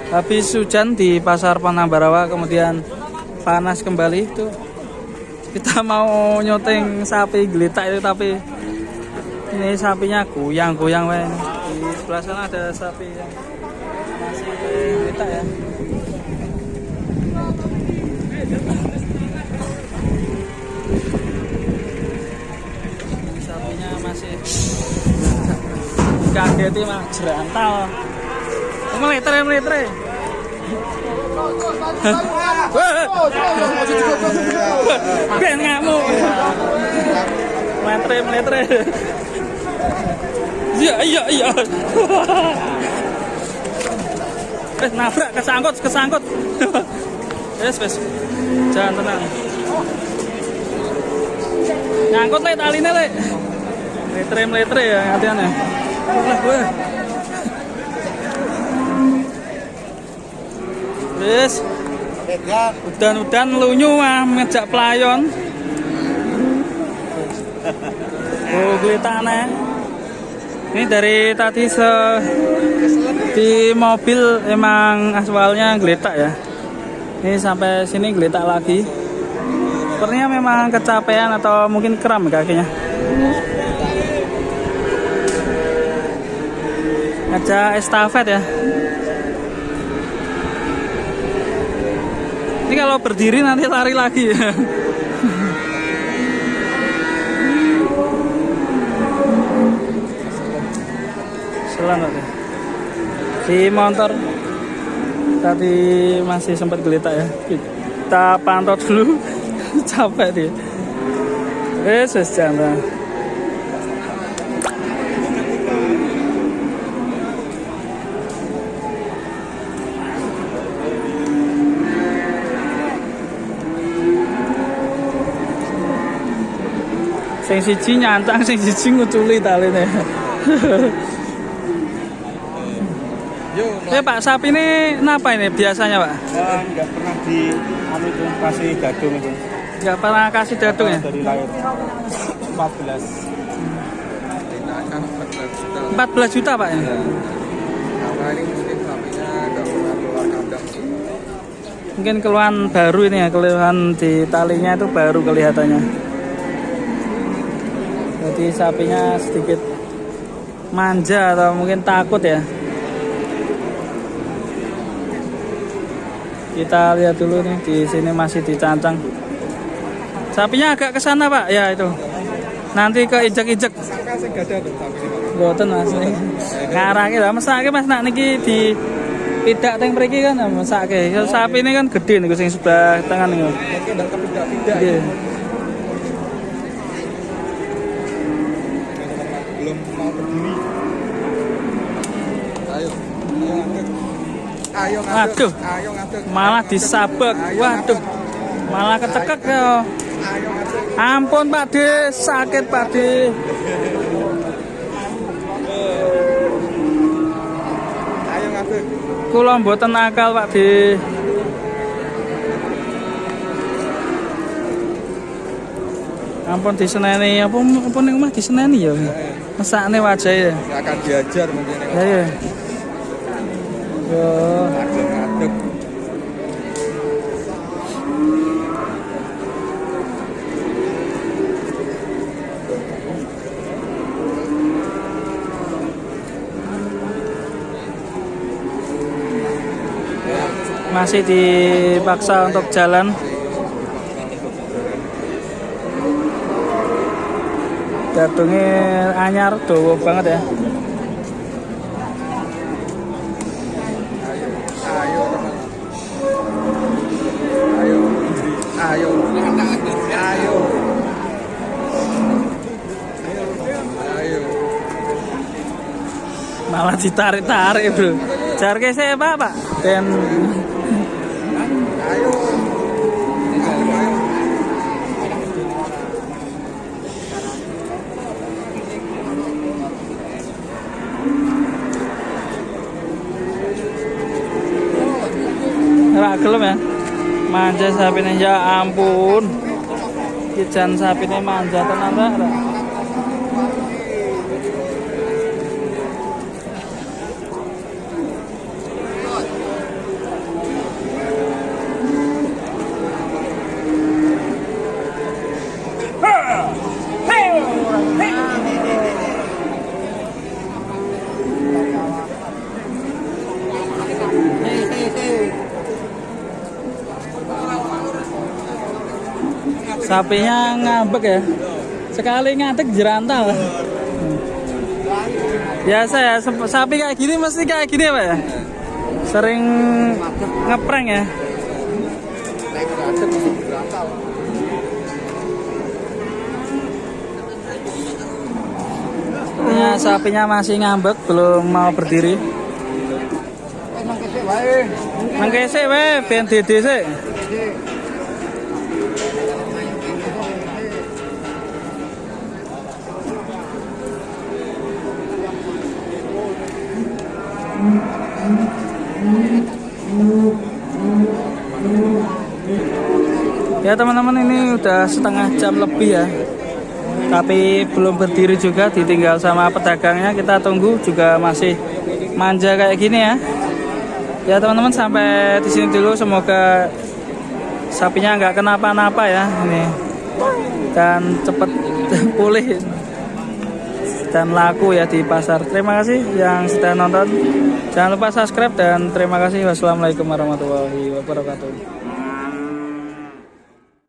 Habis hujan di pasar Panambarawa, kemudian panas kembali tuh. Kita mau nyoteng sapi geletak itu, tapi ini sapinya goyang-goyang. Di sebelah sana ada sapi yang masih geletak ya. Sapinya masih kageti mah jerantal. Meletre. Ben ngamuk. Meletre. Iya. Nabrak kesangkut. Wes. Jangan tenang. Nyangkut le taline le. Meletre ya hati-hati. Gue. Wes. Udan lunyu mah ngejak pelayon. Oh, gelitane. Ini dari tadi di mobil emang aswalnya geletak ya. Ini sampai sini geletak lagi. Sepertinya memang kecapean atau mungkin kram kakinya. Ngajak estafet ya. Ini kalau berdiri nanti lari lagi ya. Selamat ya. Di motor tadi masih sempat geletak ya. Kita pantau dulu. Capek dia. Wes jangan. Sing siji nyantang, sing siji nguculi taline. Pak, sapi ini kenapa ini biasanya, Pak? Enggak pernah kasih gadung itu. Enggak pernah kasih gadung ya? Dari lahir 14. 14 juta, Pak ya? Karena ini mungkin sapinya enggak pernah keluar kandang. Mungkin keluhan baru ini ya, keluhan di talinya itu baru kelihatannya. Jadi sapinya sedikit manja atau mungkin takut ya. Kita lihat dulu nih, di sini masih dicancang. Sapinya agak ke sana, Pak. Ya itu. Nanti ke ijek-ijek. Boten Mas. Ngarake lah mesake Mas nak niki di pidak teng mriki kan mesake. Sapi ini kan gede niku sing sebelah tengah niku. Nggih. Belum mau berdiri. Ayo Waduh, malah disabek. Waduh, malah kecekek ya. Ampun Pak De, sakit Pak De. Ayo ngadeg. Kula mboten akal Pak De. Ampun diseneni, apa ning omah diseneni ya. Mesakne wajahe. Akan diajar mungkin. Ya. Yo. Ngadeg. Masih dipaksa untuk jalan. Gadungnya anyar, dawa banget ya. Ayo. Malah ditarik-tarik bro. Jarke saya Pak. Dan Ayo. ora gelem ya. Manja sapine ya ampun. Kijan sapine manja tenan ta. Sapinya ngambek ya. Sekali ngatek jerantal. Biasa ya, sapi kayak gini mesti kayak gini Pak ya. Sering ngeprank ya. Naik derajat masih berantal. Sepertinya sapinya masih ngambek, belum mau berdiri. Mangkese wae, ben dede sik. Ya teman-teman, ini udah setengah jam lebih ya, tapi belum berdiri juga, ditinggal sama pedagangnya. Kita tunggu juga masih manja kayak gini ya. Ya teman-teman, sampai di sini dulu. Semoga sapinya nggak kenapa-napa ya ini, dan cepet pulih dan laku ya di pasar. Terima kasih yang sudah nonton. Jangan lupa subscribe dan terima kasih. Wassalamualaikum warahmatullahi wabarakatuh.